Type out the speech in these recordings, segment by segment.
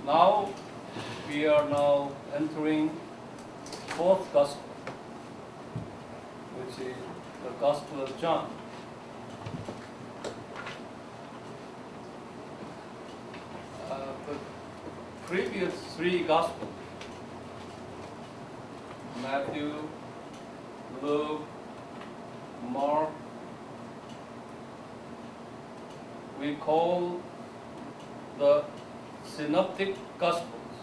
Now we are now entering fourth gospel, which is the Gospel of John. The previous three gospels, Matthew, Luke, Mark, we call the synoptic gospels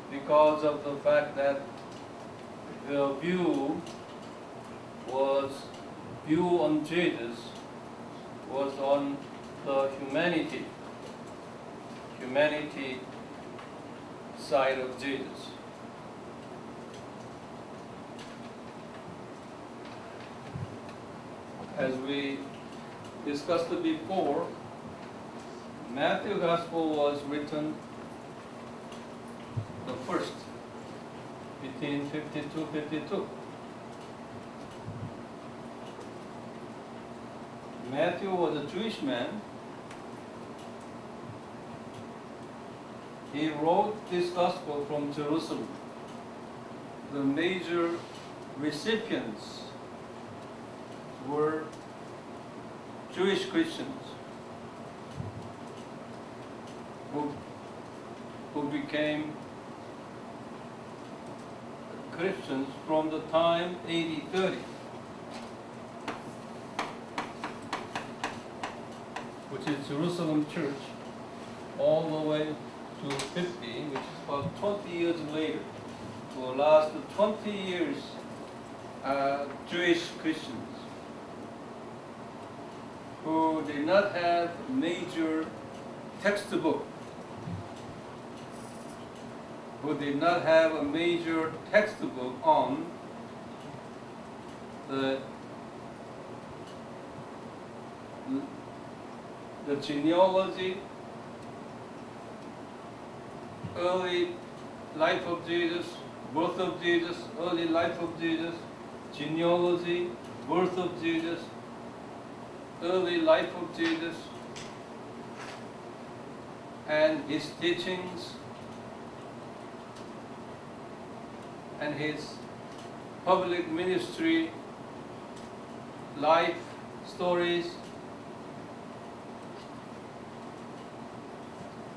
because of the fact that the view on Jesus was on the humanity side of Jesus. As we discussed it before, Matthew Gospel was written the first between 52. Matthew was a Jewish man. He wrote this gospel from Jerusalem. The major recipients were Jewish Christians who became Christians from the time AD 30, which is Jerusalem Church, all the way to 50, which is about 20 years later. For the last 20 years, Jewish Christians who did not have major textbook, on the genealogy, early life of Jesus, birth of Jesus, early life of Jesus, genealogy, birth of Jesus, early life of Jesus, and his teachings and his public ministry, life stories,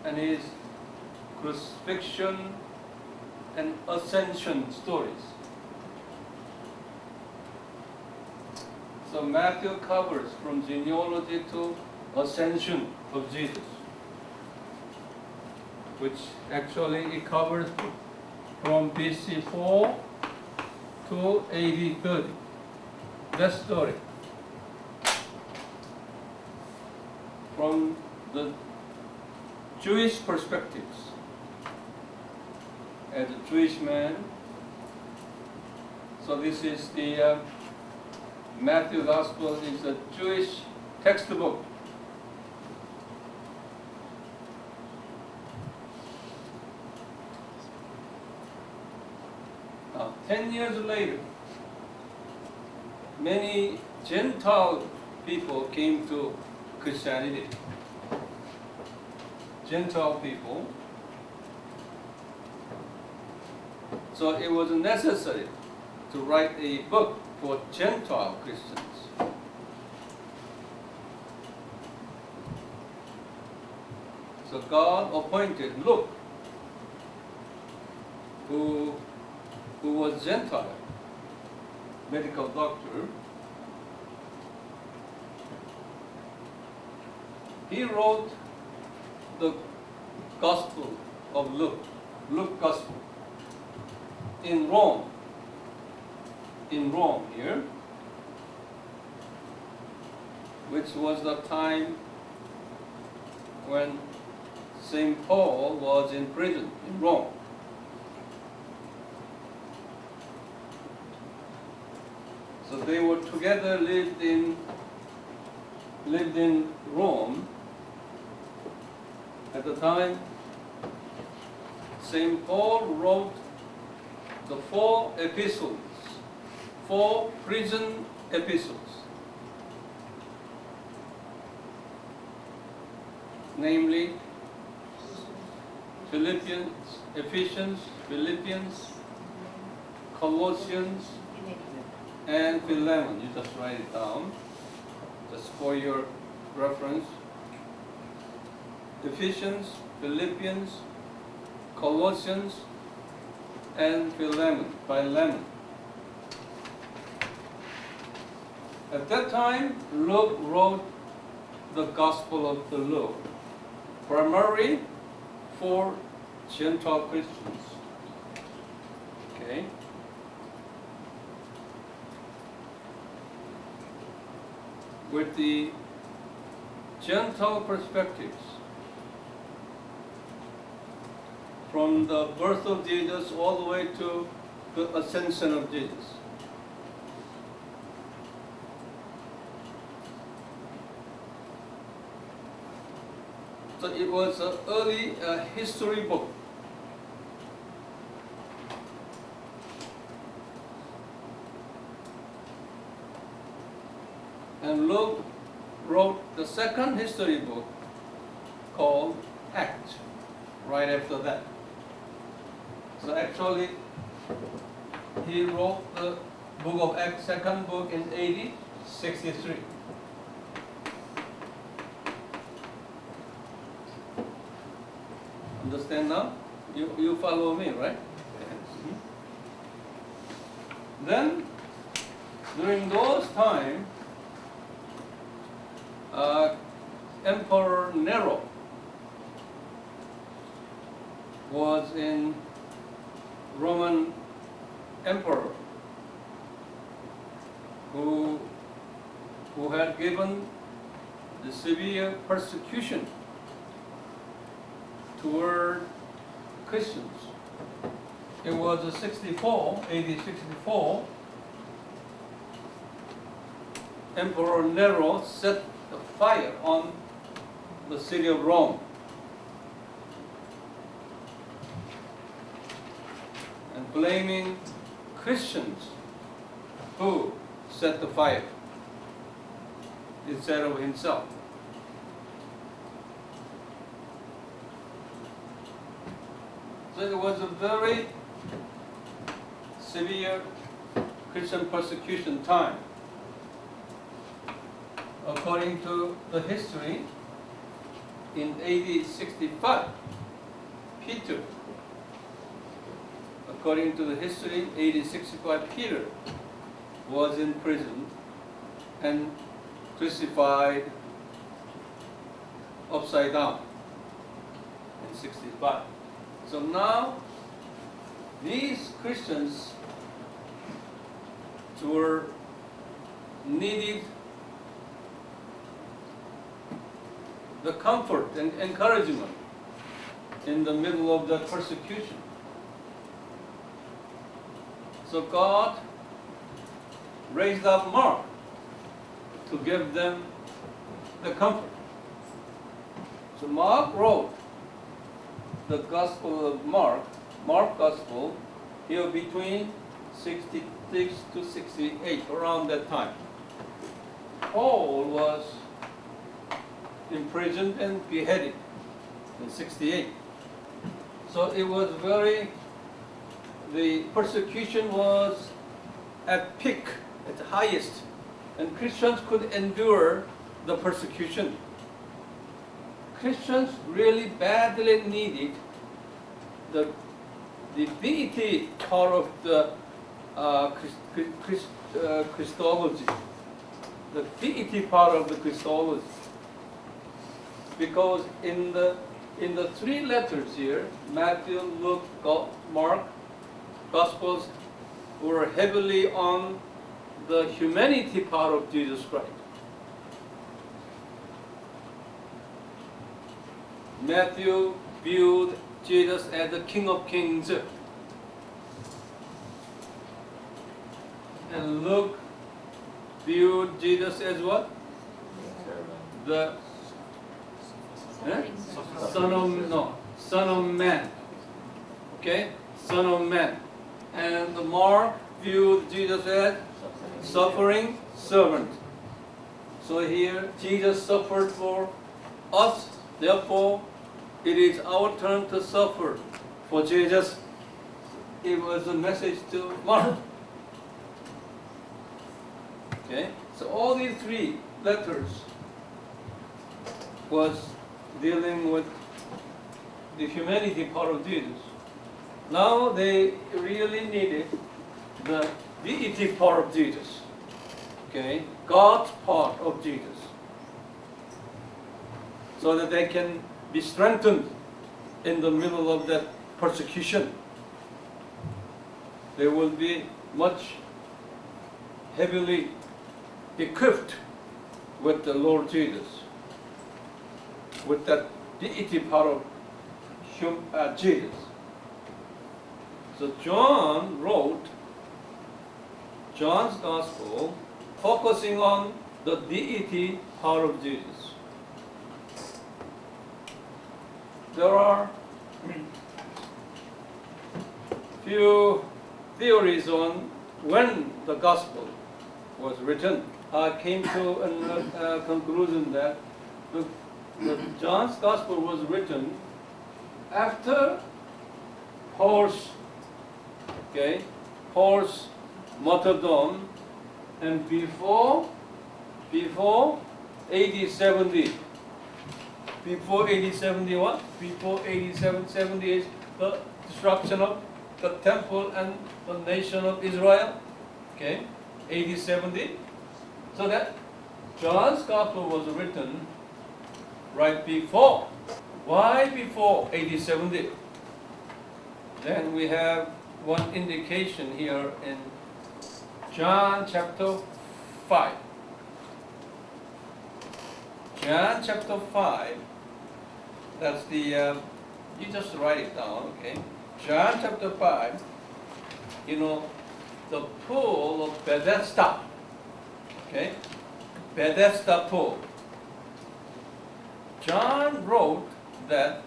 and his crucifixion and ascension stories. So Matthew covers from genealogy to ascension of Jesus, which actually it covers from BC 4 to AD 30. That story. From the Jewish perspectives, as a Jewish man, so this is the Matthew Gospel is a Jewish textbook. Now, 10 years later, many Gentile people came to Christianity. Gentile people. So it was necessary to write a book for Gentile Christians. So God appointed Luke, who was Gentile, medical doctor. He wrote the Gospel of Luke, Luke Gospel, in Rome here, which was the time when St. Paul was in prison in Rome. So they were together, lived in Rome. At the time, St. Paul wrote the 4 epistles, 4 prison epistles. namely Philippians, Ephesians, Philippians, Colossians, and Philemon. You just write it down, just for your reference. Ephesians, Philippians, Colossians, and Philemon. At that time, Luke wrote the Gospel of the Lord, primarily for Gentile Christians. Okay? With the Gentile perspectives, from the birth of Jesus all the way to the ascension of Jesus. So it was an early history book. And Luke wrote the second history book called Acts right after that. So actually, he wrote the book of Acts, second book, in AD 63. Understand now? You follow me, right? Yes. Then, during those times, Emperor Nero was in Roman emperor who had given the severe persecution toward Christians. It was AD 64, Emperor Nero set the fire on the city of Rome. And blaming Christians who set the fire instead of himself. So it was a very severe Christian persecution time. According to the history, in AD 65, Peter, according to the history, AD 65, Peter was in prison and crucified upside down in 65. So now, these Christians were needed the comfort and encouragement in the middle of the persecution. So God raised up Mark to give them the comfort. So Mark wrote the Gospel of Mark Gospel, here between 66 to 68, around that time. Paul was imprisoned and beheaded in 68. So it was the persecution was at peak, at the highest, and Christians could endure the persecution. Christians really badly needed the deity part of the Christology, the deity part of the Christology. Because in the three letters here, Matthew, Luke, Mark, Gospels were heavily on the humanity part of Jesus Christ. Matthew viewed Jesus as the King of Kings, and Luke viewed Jesus as what? The Son of Man. Okay? Son of Man. And Mark viewed Jesus as suffering servant. So here, Jesus suffered for us Therefore, it is our turn to suffer for Jesus. It was a message to Mark. Okay, so all these three letters was dealing with the humanity part of Jesus. Now they really needed the deity part of Jesus. Okay, God's part of Jesus, so that they can be strengthened in the middle of that persecution. They will be much heavily equipped with the Lord Jesus, with that deity part of Jesus. So John wrote John's Gospel focusing on the deity part of Jesus. There are few theories on when the Gospel was written. I came to a conclusion that John's Gospel was written after Paul's martyrdom and before AD 70. Before AD 70 what? Before AD 70 is the destruction of the temple and the nation of Israel. Okay, AD 70. So that John's Gospel was written right before. Why before AD 70? Then we have one indication here in John chapter 5. John chapter 5, that's the, you just write it down, okay? John chapter 5, you know, the pool of Bethesda, okay? Bethesda pool. John wrote that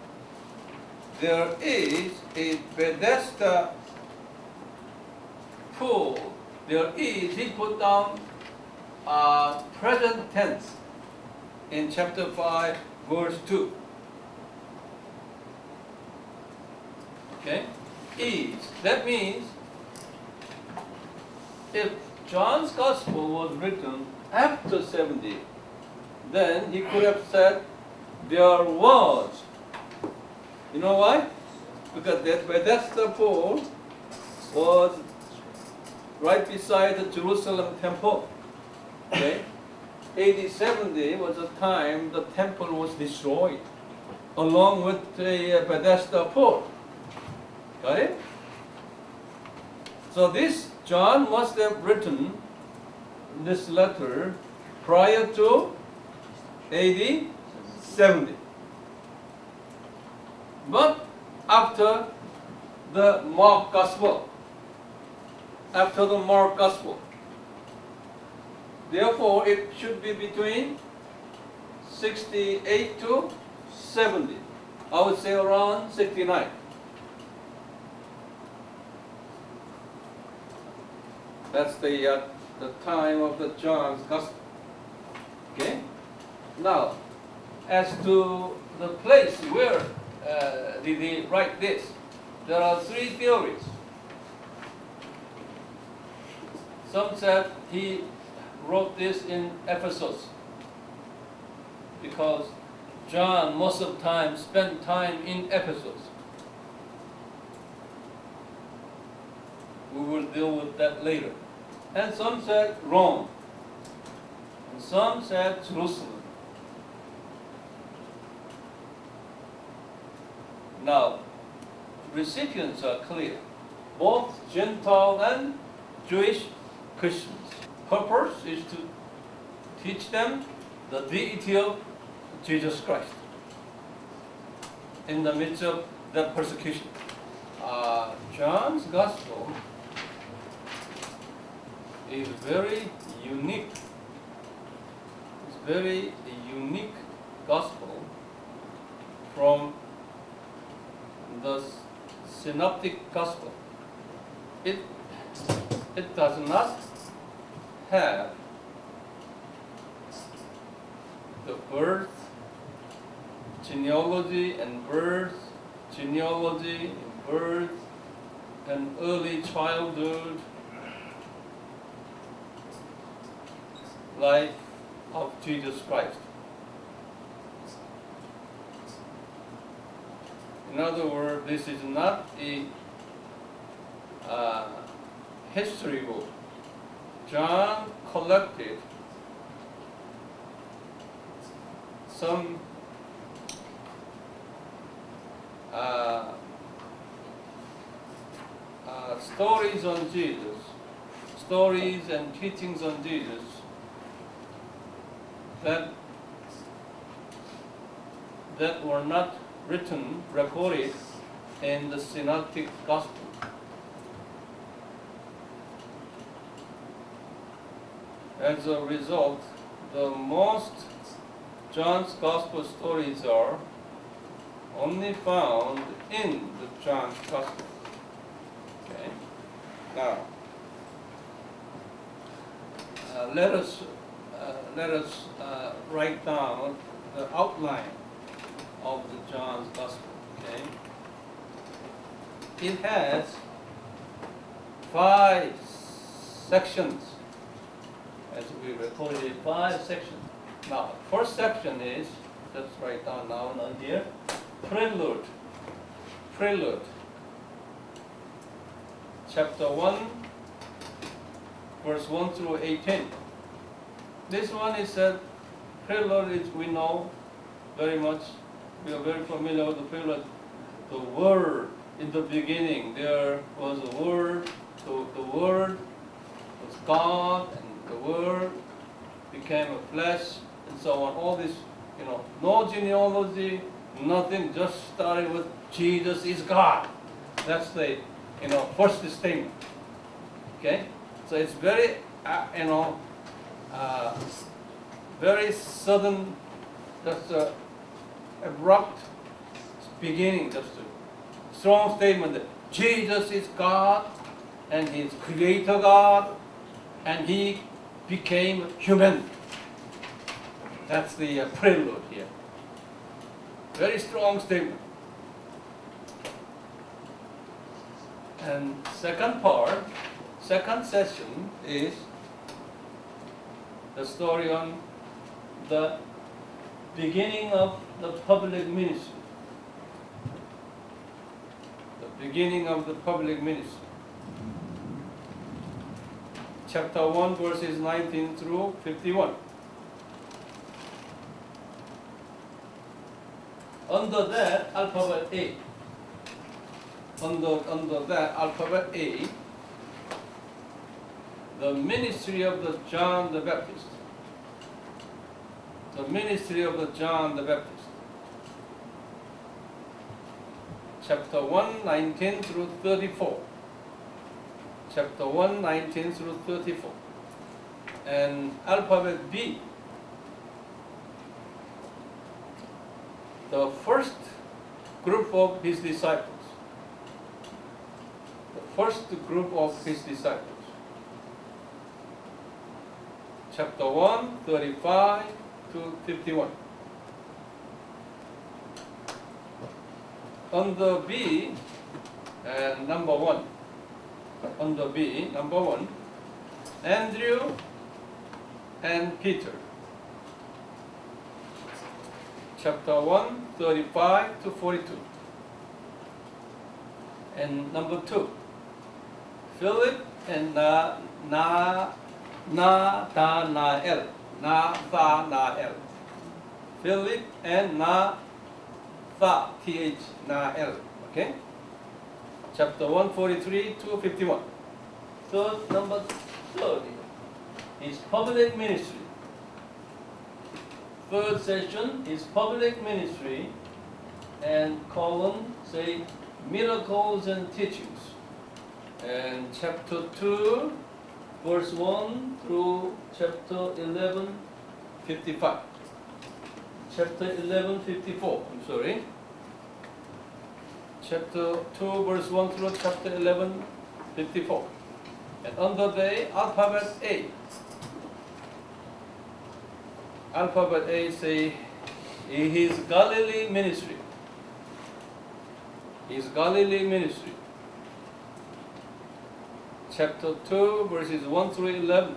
there is a Bethesda pool. There is, he put down present tense in chapter 5, verse 2. Okay? Is. That means if John's Gospel was written after 70, then he could have said there was. You know why? Because that Bethesda pool was right beside the Jerusalem temple. Okay? AD 70 was the time the temple was destroyed, along with the Bethesda pool. Got it? So this, John must have written this letter prior to AD 70. But after the Mark Gospel, therefore it should be between 68 to 70. I would say around 69. That's the time of the John's Gospel. Okay. Now, as to the place where did he write this, there are three theories. Some said he wrote this in Ephesus because John most of the time spent time in Ephesus. We will deal with that later. And some said Rome. And some said Jerusalem. Now, recipients are clear, both Gentile and Jewish Christians. Purpose is to teach them the deity of Jesus Christ in the midst of that persecution. John's Gospel is very unique. It's very unique Gospel from the Synoptic Gospel. It does not have the birth genealogy and birth, genealogy and birth, and early childhood, life of Jesus Christ. In other words, this is not a history book. John collected some stories on Jesus, stories and teachings on Jesus that were not written, recorded in the Synoptic Gospel. As a result, the most John's Gospel stories are only found in the John's Gospel. Okay. Now, let us write down the outline of the John's Gospel. Okay. It has 5 sections, as we recorded it, 5 sections. Now, first section is, just write down now and here, prelude. Prelude. Chapter 1, verse 1 through 18. This one is a prelude, is we know very much. We are very familiar with the prelude. The Word, in the beginning, there was a Word. The Word was God, and the Word became a flesh, and so on. All this, no genealogy, nothing, just started with Jesus is God. That's the, first statement. Okay? So it's very, very sudden, just abrupt beginning, just a strong statement that Jesus is God, and He is Creator God, and He became human. That's the prelude here. Very strong statement. And second part, second session is the story on the beginning of the public ministry. The beginning of the public ministry. Chapter 1, verses 19 through 51. Under that alphabet A, under that alphabet A, the ministry of the John the Baptist. The ministry of the John the Baptist. Chapter 1, 19 through 34. Chapter 1, 19 through 34. And alphabet B, the first group of his disciples. The first group of his disciples. Chapter 1, 35 to 51. Under B, number 1. Under B, number 1, Andrew and Peter. Chapter 1, 35 to 42. And number 2, Philip and Nathanael. Nathanael. Philip and Nathanael. Okay? Chapter 143 to 51. Third, number 30 is public ministry. Third session is public ministry, and column say miracles and teachings. And chapter 2, verse 1 through chapter 11, 55. Chapter 11, 54, I'm sorry. Chapter 2, verse 1 through chapter 11, 54. And under the alphabet A. Alphabet A say His Galilee ministry. His Galilee ministry. Chapter 2, verses 1 through 11.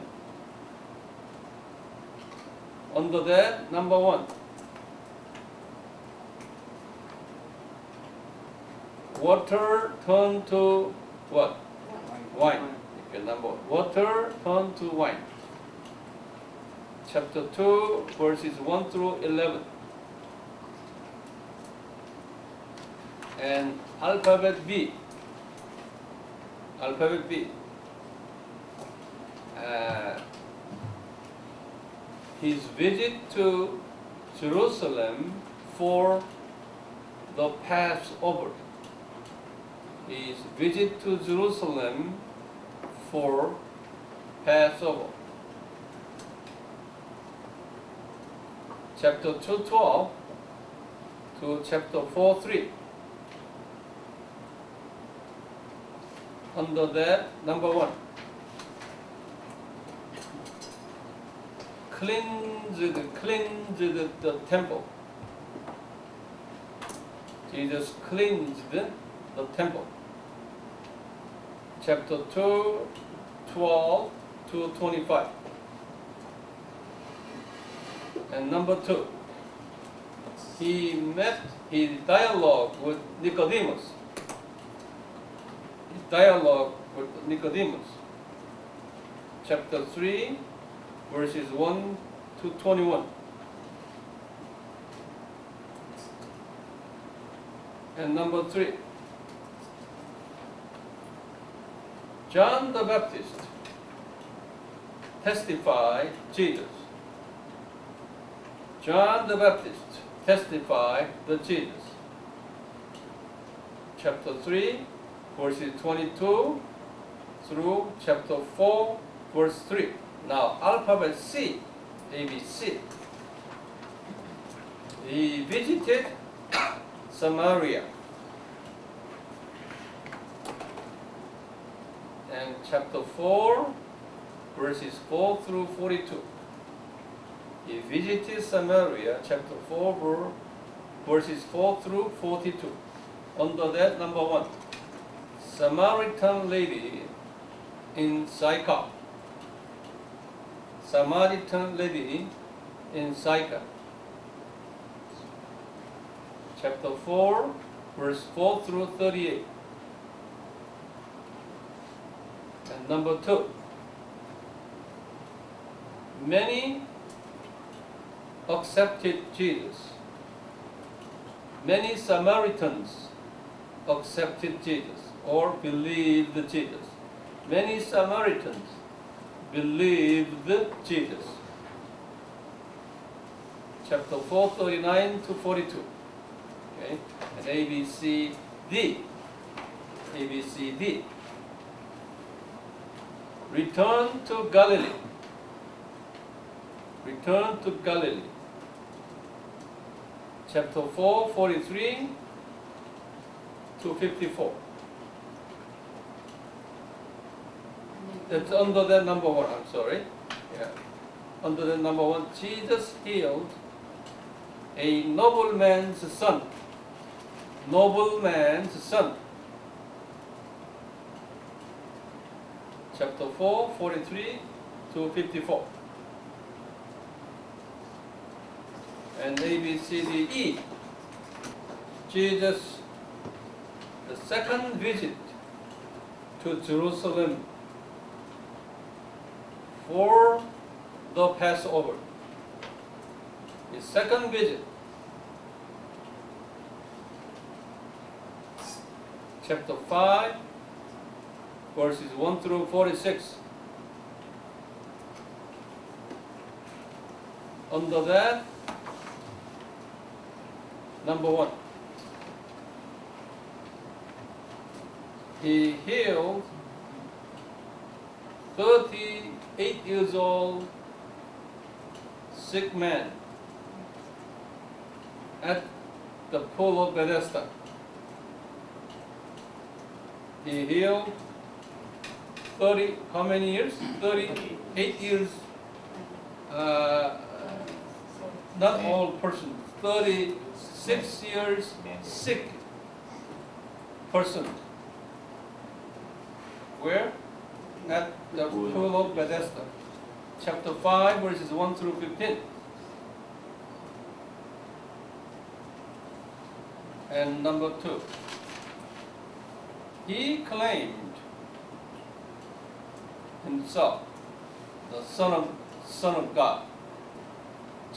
Under that, number 1. Water turned to what? Wine. Okay, number 1. Water turned to wine. Chapter 2, verses 1 through 11. And alphabet B. Alphabet B. His visit to Jerusalem for the Passover. His visit to Jerusalem for Passover. Chapter 2:12 to chapter 4:3. Under that, number 1. Cleansed the temple. Jesus cleansed the temple. Chapter 2, 12 to 25. And number 2, he dialogue with Nicodemus. Dialogue with Nicodemus. Chapter 3, verses 1 to 21. And number 3, John the Baptist testified Jesus. John the Baptist testified the Jesus. Chapter 3, verses 22 through chapter 4, verse 3. Now, alphabet C, ABC. He visited Samaria. And chapter 4, verses 4 through 42. He visited Samaria, chapter 4, verses 4 through 42. Under that, number 1. Samaritan lady in Sychar. Samaritan lady in Sychar. Chapter 4, verse 4 through 38. And number 2. Many accepted Jesus. Many Samaritans accepted Jesus or believed Jesus. Many Samaritans believed Jesus. Chapter 4, 39 to 42. Okay, and A, B, C, D. A, B, C, D. Return to Galilee. Return to Galilee. Chapter 4, 43 to 54. That's under that number 1, I'm sorry. Yeah. Under the number 1, Jesus healed a nobleman's son. Nobleman's son. Chapter 4, 43 to 54. And A, B, C, D, E. Jesus, the second visit to Jerusalem for the Passover. His second visit. Chapter 5, verses 1 through 46. Under that, number 1. He healed 38 years old sick man at the pool of Bethesda. He healed 30, how many years? 38 years. Not all persons 36 years sick person. Where? At the pool of Bethesda. Chapter 5, verses 1 through 15. And number 2. He claimed himself the Son of God.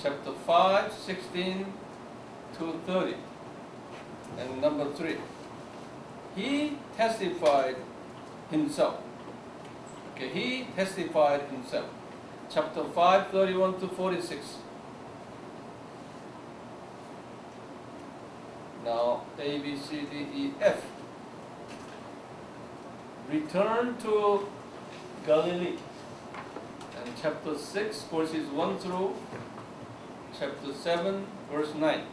Chapter 5, 16 to 30. And number 3. He testified himself. Okay, he testified himself. Chapter 5, 31 to 46. Now, A, B, C, D, E, F. Return to Galilee. And chapter 6, verses 1 through chapter 7, verse 9.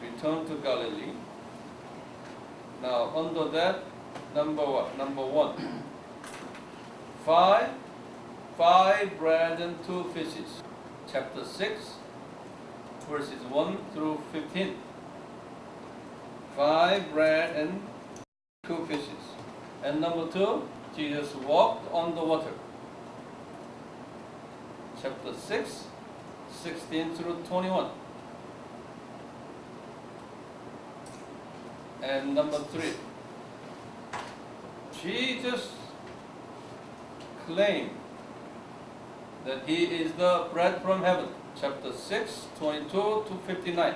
Return to Galilee. Now, under that, number what? Number 1. 5 bread and 2 fishes. Chapter 6, verses 1 through 15. 5 bread and 2 fishes. And number 2, Jesus walked on the water. Chapter 6, 16 through 21. And number 3, Jesus claimed that he is the bread from heaven. Chapter 6, 22 to 59.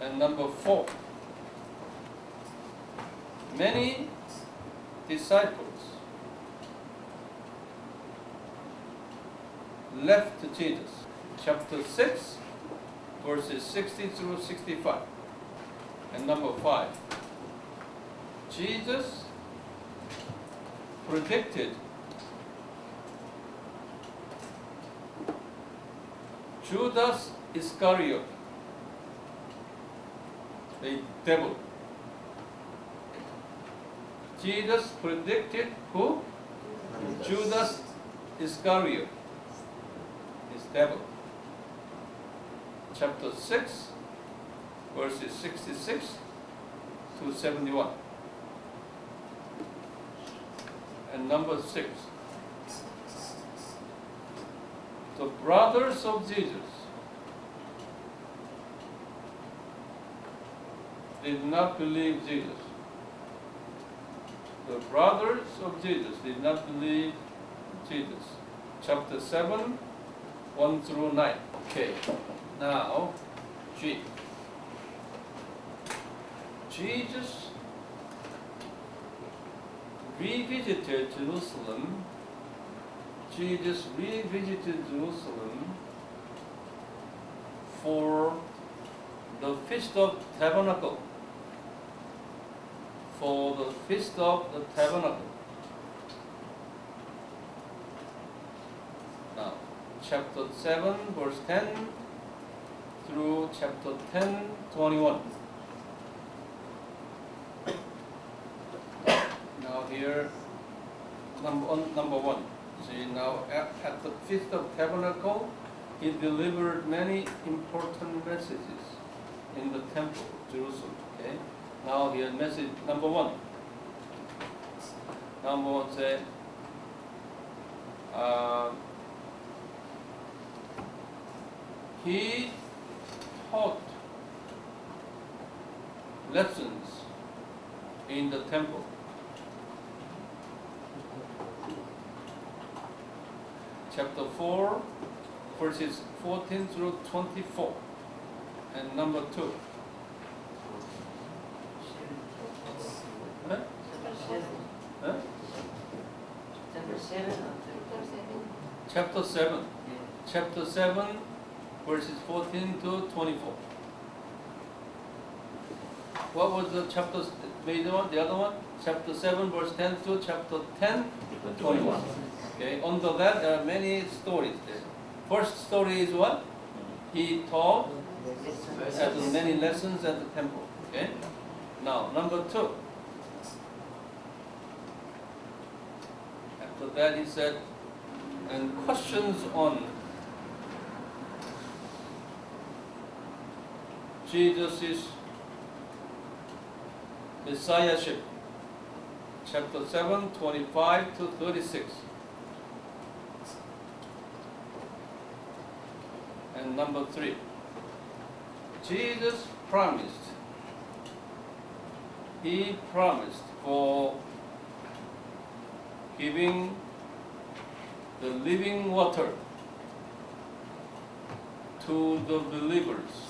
And number 4, many disciples left Jesus. Chapter 6, verses 60 through 65. And number 5, Jesus predicted Judas Iscariot, the devil. Jesus predicted who? Judas Iscariot, his devil. Chapter 6, verses 66 to 71. And number 6, the brothers of Jesus did not believe Jesus. The brothers of Jesus did not believe Jesus. Chapter 7, 1 through 9. Okay, now G. Jesus revisited Jerusalem. Jesus revisited Jerusalem for the Feast of Tabernacle. For the Feast of the Tabernacle. Now, chapter 7, verse 10 through chapter 10, 21. Now here, number 1. See, now at the Feast of Tabernacle, he delivered many important messages in the temple of Jerusalem. Okay? Now here, message number 1. Number 1 say, he taught lessons in the temple. Chapter 4, verses 14 through 24. And number 2. Huh? Huh? Chapter 7. Chapter 7, verses 14 to 24. What was the chapter, the other one? Chapter 7, verse 10 to chapter 10, 21. Okay, under that there are many stories there. First story is what? He taught many lessons at the temple. Okay? Now, number 2. After that he said, and questions on Jesus' Messiahship. Chapter 7, 25 to 36. And number 3. Jesus promised. He promised for giving the living water to the believers.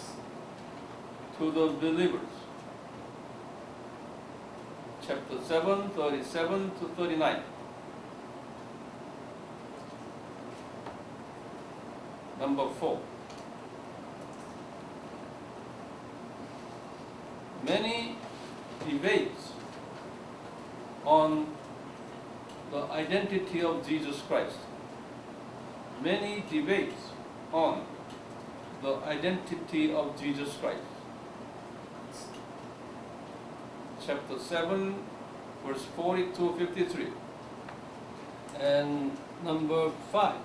To the believers. Chapter 7, 37 to 39. Number 4. Many debates on the identity of Jesus Christ. Many debates on the identity of Jesus Christ. Chapter 7, verse 40 to 53. And number 5.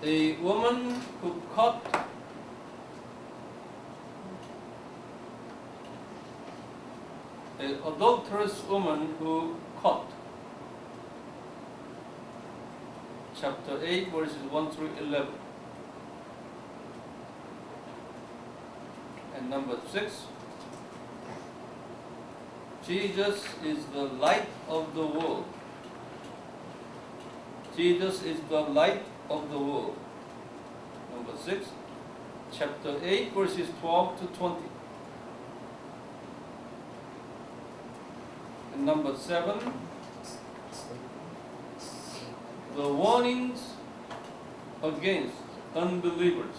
A woman who caught an adulterous woman who caught. Chapter 8, verses 1 through 11. And number 6. Jesus is the light of the world. Jesus is the light of the world. Number 6. Chapter 8, verses 12 to 20. And number 7. The warnings against unbelievers.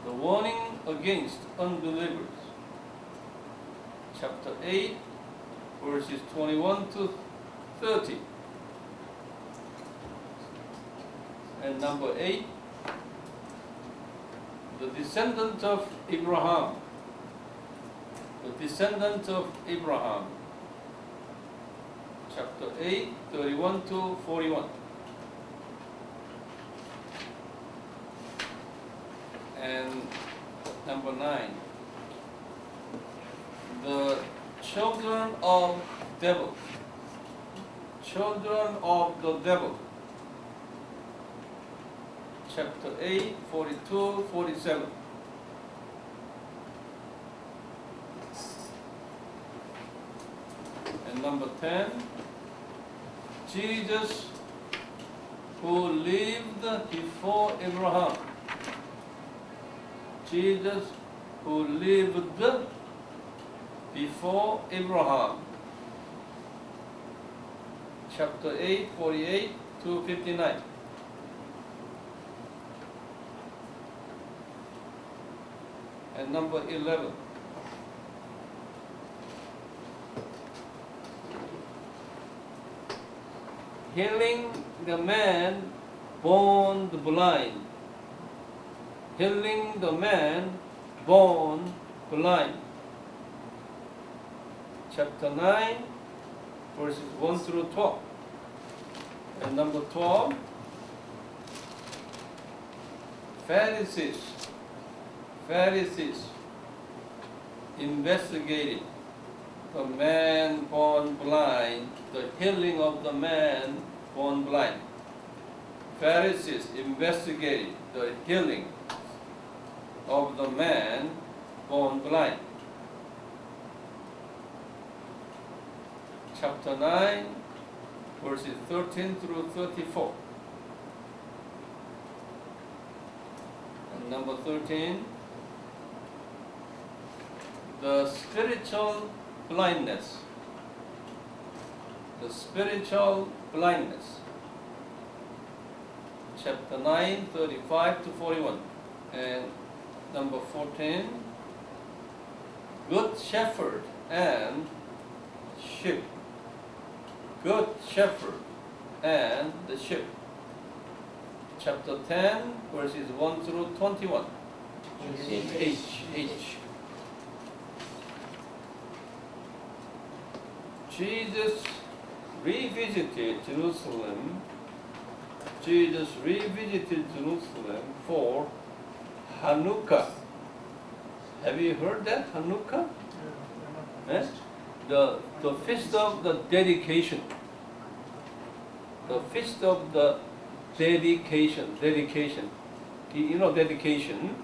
The warning against unbelievers. Chapter 8, verses 21 to 30. And number 8, the descendant of Abraham. The descendant of Abraham. Chapter 8, 31 to 41. And number 9, the children of devil. Children of the devil. Chapter 8, 42, 47. And number 10, Jesus who lived before Abraham. Jesus who lived before Abraham. Chapter 8, 48 to 59. And number 11. Healing the man born blind. Healing the man born blind. Chapter 9, verses 1 through 12. And number 12, Pharisees investigated the man born blind, the healing of the man born blind. Pharisees investigated the healing of the man born blind. Chapter 9, verses 13 through 34. And number 13, the spiritual blindness. The spiritual blindness. Chapter 9, 35 to 41. And number 14, good shepherd and sheep. Good shepherd and the sheep. Chapter 10, verses 1 through 21. H. Jesus revisited Jerusalem Jesus revisited Jerusalem for Hanukkah. Have you heard that, Hanukkah? Eh? The feast of the dedication. The feast of the dedication. Dedication. You know dedication?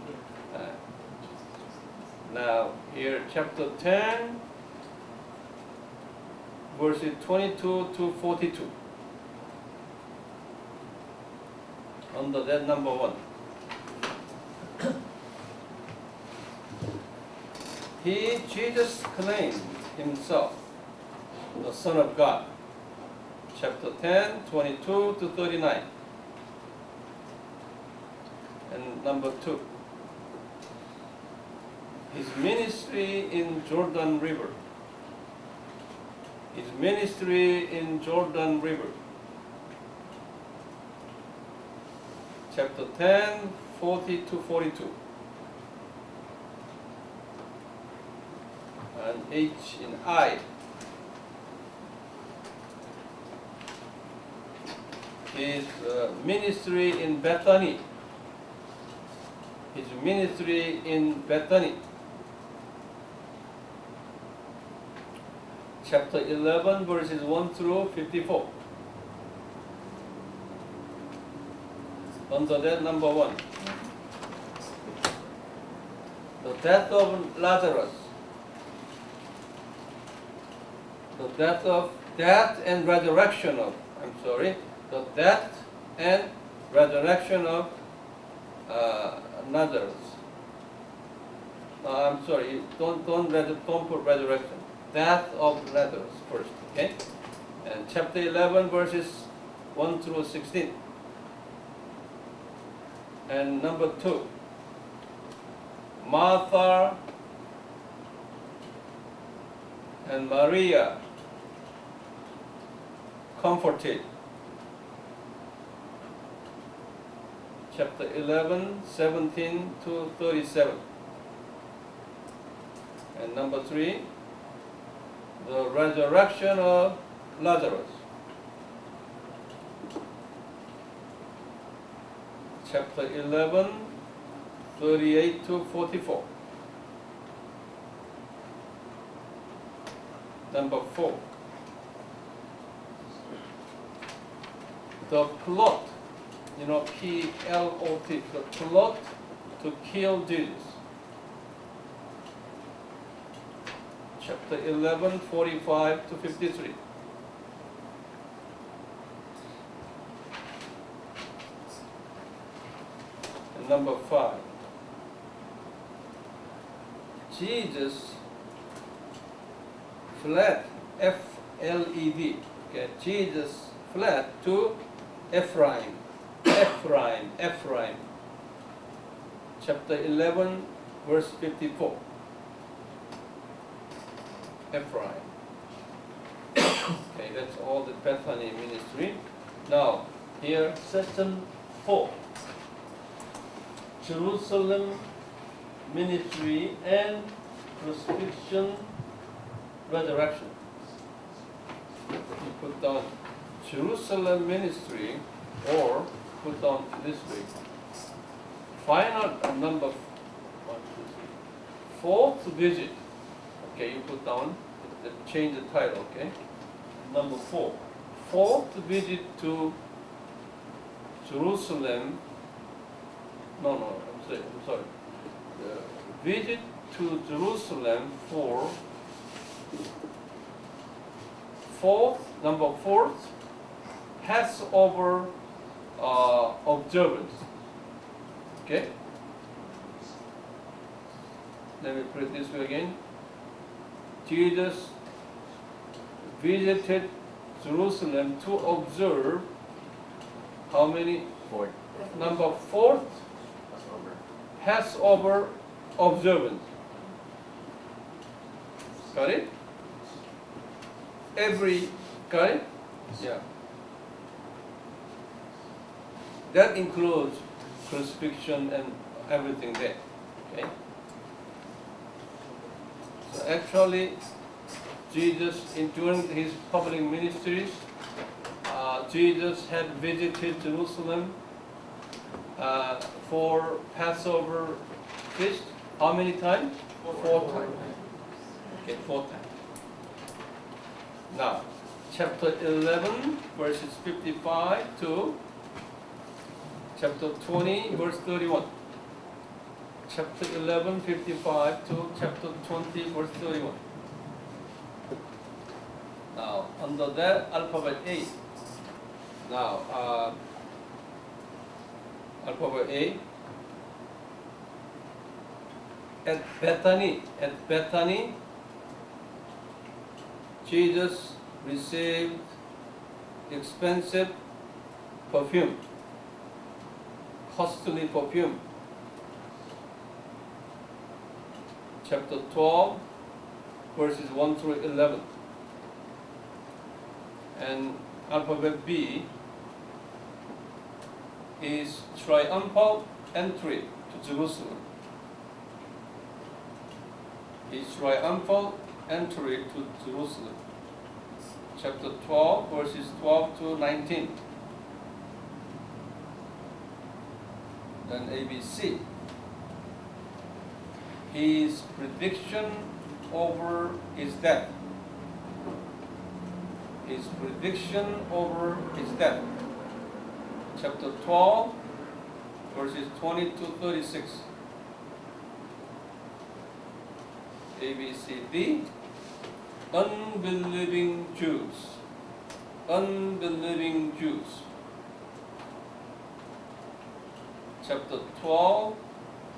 Now, here, chapter 10, verses 22 to 42. Under that number 1. Jesus claimed himself the Son of God. Chapter 10, 22 to 39. And number 2. His ministry in Jordan River. His ministry in Jordan River. Chapter 10, 40 to 42. And H in I. His ministry in Bethany. His ministry in Bethany. Chapter 11, verses 1 through 54. Under that, number 1. The death of Lazarus. The death and resurrection of, the death and resurrection of Lazarus. Don't put resurrection. Death of Lazarus first, okay? And chapter 11, verses 1 through 16. And number 2, Martha and Maria comforted. Chapter 11, 17 to 37. And number 3, the resurrection of Lazarus. Chapter 11, 38 to 44. Number 4, the plot, P-L-O-T, the plot to kill Jesus. Chapter 11, 45 to 53. And number 5, Jesus fled, F-L-E-D. Okay, Jesus fled to Ephraim. Ephraim. Chapter 11, verse 54. Ephraim. Okay, that's all the Bethany ministry. Now, here, section 4. Jerusalem ministry and crucifixion, resurrection. You put down Jerusalem ministry, or put down this way. Final number 1, 2, 3. Fourth visit. Okay, you put down, change the title, okay? Number 4. Fourth visit to Jerusalem. I'm sorry. Visit to Jerusalem for number 4, Passover observance. Okay? Let me put it this way again. Jesus visited Jerusalem to observe how many? 4. Number 4, Passover observance. Got it? Got it? Yeah. That includes crucifixion and everything there. Okay? So actually, Jesus, during his public ministries, Jesus had visited Jerusalem for Passover feast. How many times? 4 times. Okay, 4 times. Now, chapter 11, verses 55 to chapter 20, verse 31. Chapter 11, 55 to chapter 20, verse 31. Now, under that, alphabet A. Now, alphabet A. At Bethany, Jesus received expensive perfume, costly perfume. Chapter 12, verses 1 through 11. And alphabet B is triumphal entry to Jerusalem. His triumphal entry to Jerusalem. Chapter 12, verses 12 to 19. Then ABC. His prediction over his death. His prediction over his death. Chapter 12, verses 20 to 36. ABCD, unbelieving Jews. Unbelieving Jews. Chapter 12,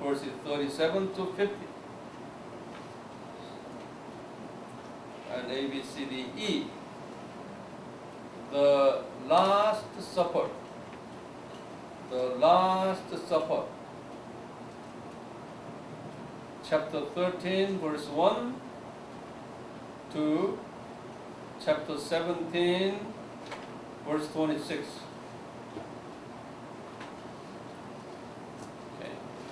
verses 37 to 50. And ABCDE, the Last Supper. The Last Supper. Chapter 13, verse 1 to chapter 17, verse 26. Okay.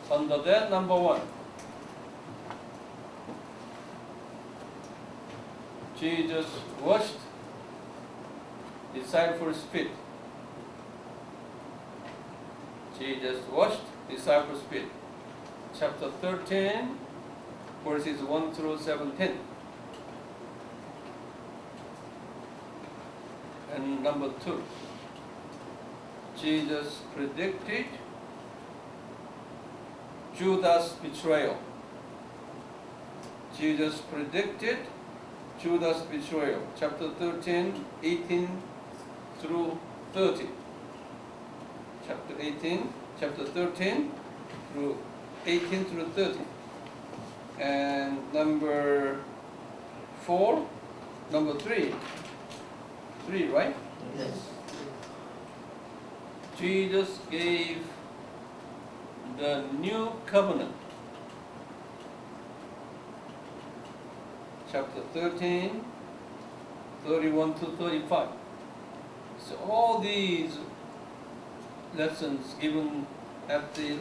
Under that, number 1. Jesus washed disciples' feet. Jesus washed disciples' feet. Chapter 13, verses 1 through 17. And number 2, Jesus predicted Judas' betrayal. Jesus predicted Judas' betrayal. Chapter 13, 18 through 30. Chapter 13 through 18 through 30. And number 3, right? Yes. Jesus gave the new covenant. Chapter 13, 31 to 35. So all these lessons given at the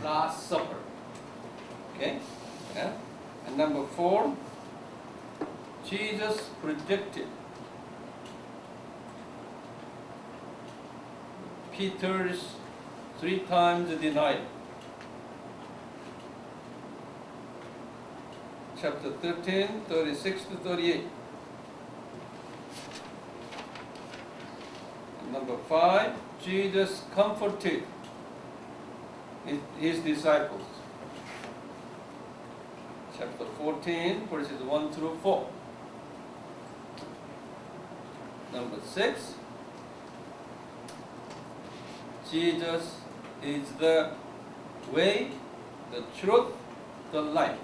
Last Supper. Okay? Yeah? And number 4, Jesus predicted Peter's 3 times denial. Chapter 13, 36 to 38. And number 5, Jesus comforted his disciples. Chapter 14, verses 1 through 4. Number 6, Jesus is the way, the truth, the life.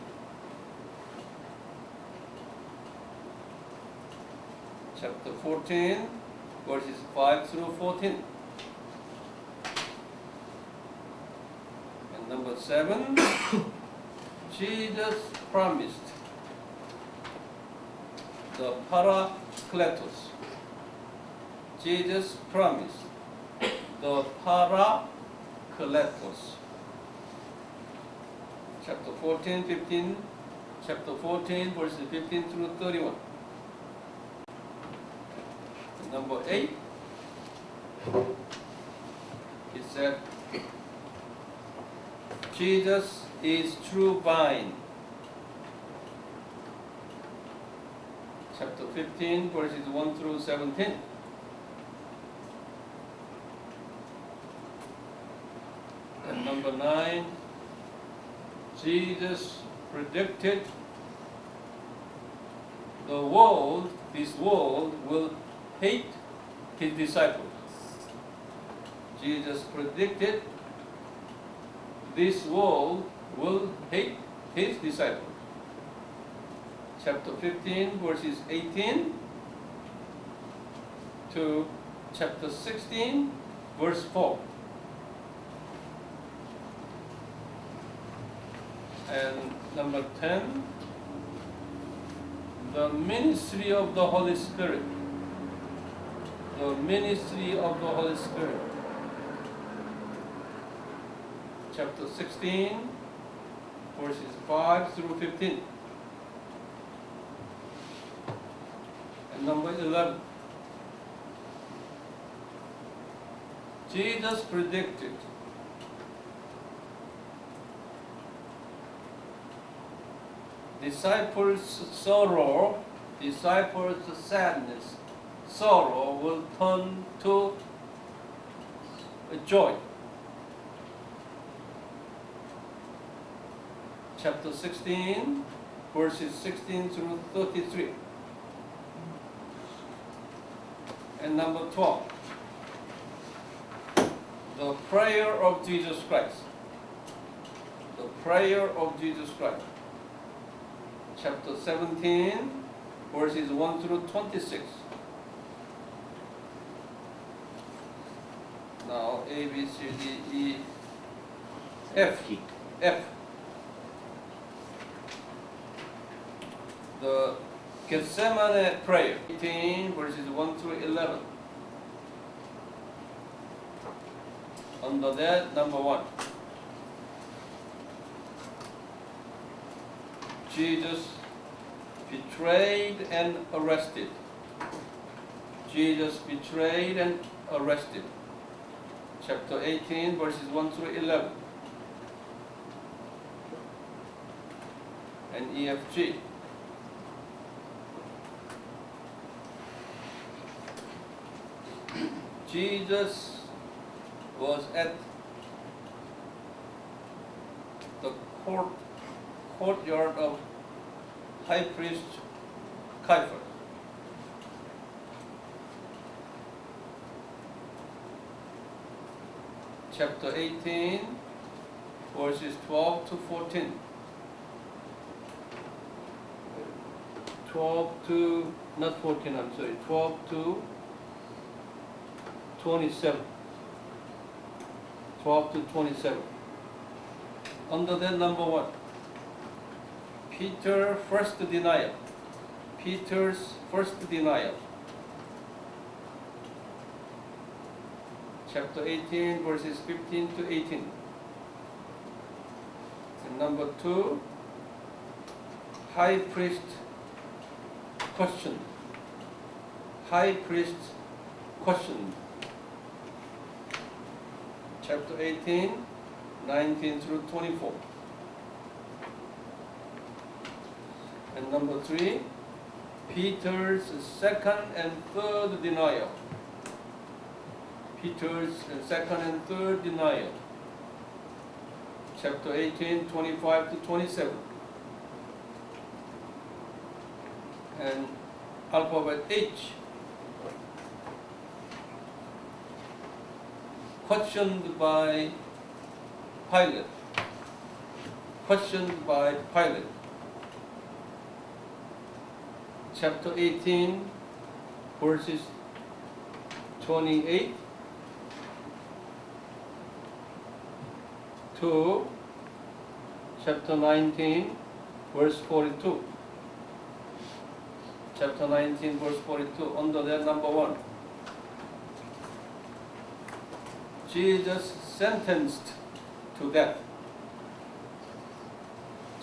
Chapter 14, verses 5 through 14. And number 7, Jesus promised the Parakletos. Jesus promised the Parakletos. Chapter 14, 15, chapter 14, verses 15 through 31. And number 8, He said, Jesus is true vine. Chapter 15, verses 1 through 17. And number 9, Jesus predicted this world will hate his disciples. Jesus predicted this world will hate his disciples. Chapter 15, verses 18 to chapter 16, verse 4. And number 10, the ministry of the Holy Spirit. The ministry of the Holy Spirit. Chapter 16, verses 5 through 15. And number 11, Jesus predicted disciples' sorrow, disciples' sadness, sorrow will turn to joy. Chapter 16, verses 16 through 33. And number 12, the prayer of Jesus Christ. The prayer of Jesus Christ. Chapter 17, verses 1 through 26. Now, A, B, C, D, E, F. F. The Gethsemane prayer, 18, verses 1 through 11. Under that, number 1. Jesus betrayed and arrested. Jesus betrayed and arrested. Chapter 18, verses 1 through 11. And EFG. Jesus was at the courtyard of High Priest Caiaphas. Chapter 18, verses 12 to 14. 12 to, not 14, I'm sorry, 12 to 27. 12 to 27. Under that, number 1. Peter's first denial. Peter's first denial. Chapter 18, verses 15 to 18. And number 2, high priest question. High priest question. Chapter 18, 19 through 24. And number 3, Peter's second and third denial. Peter's second and third denial. Chapter 18, 25 to 27. And alphabet H. Questioned by Pilate. Questioned by Pilate. Chapter 18, verses 28 to chapter 19, verse 42. Chapter 19, verse 42. Under that, number 1. Jesus sentenced to death.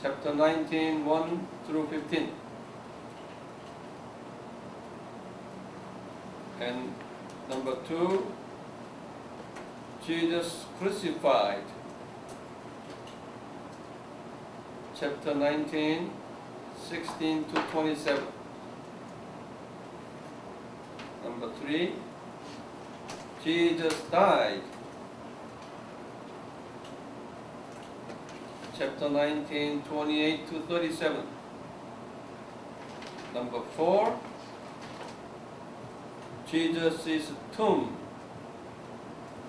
Chapter 19, 1 through 15. And number 2, Jesus crucified. Chapter 19, 16 to 27. Number 3, Jesus died. Chapter 19, 28 to 37. Number 4, Jesus is tomb.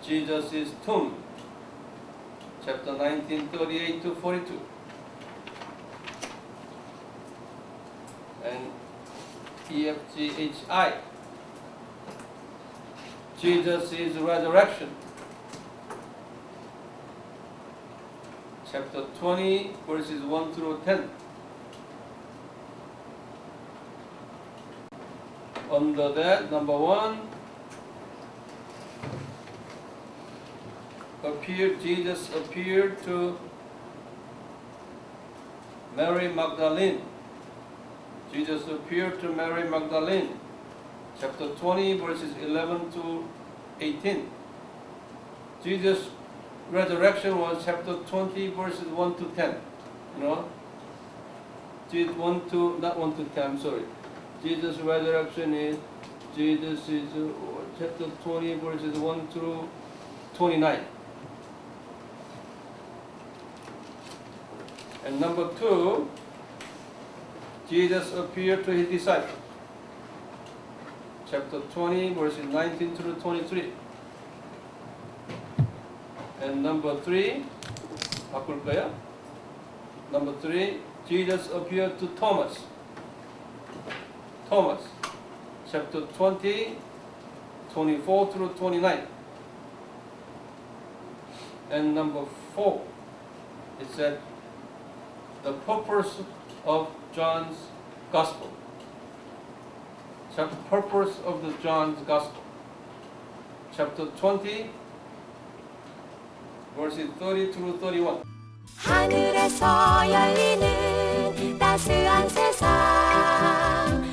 Jesus is tomb. Chapter 19, 38 to 42. And EFGHI. Jesus is resurrection. Chapter 20, verses 1 through 10. Under that, number 1, Jesus appeared to Mary Magdalene. Jesus appeared to Mary Magdalene. Chapter 20, verses 11 to 18. Jesus' resurrection was chapter 20, verses 1 to 10. You know? Jesus 1 to, not 1 to 10, I'm sorry. Jesus' resurrection is, Jesus is chapter 20, verses 1 through 29. And number 2, Jesus appeared to his disciples. Chapter 20, verses 19 through 23. And number 3, 바꿀까요? Number 3, Jesus appeared to Thomas. Thomas, chapter 20, 24 through 29. And number 4, it said, the purpose of John's Gospel. Purpose of the John's Gospel. Chapter 20, verses 30 through 31. 하늘에서 열리는 따스한 세상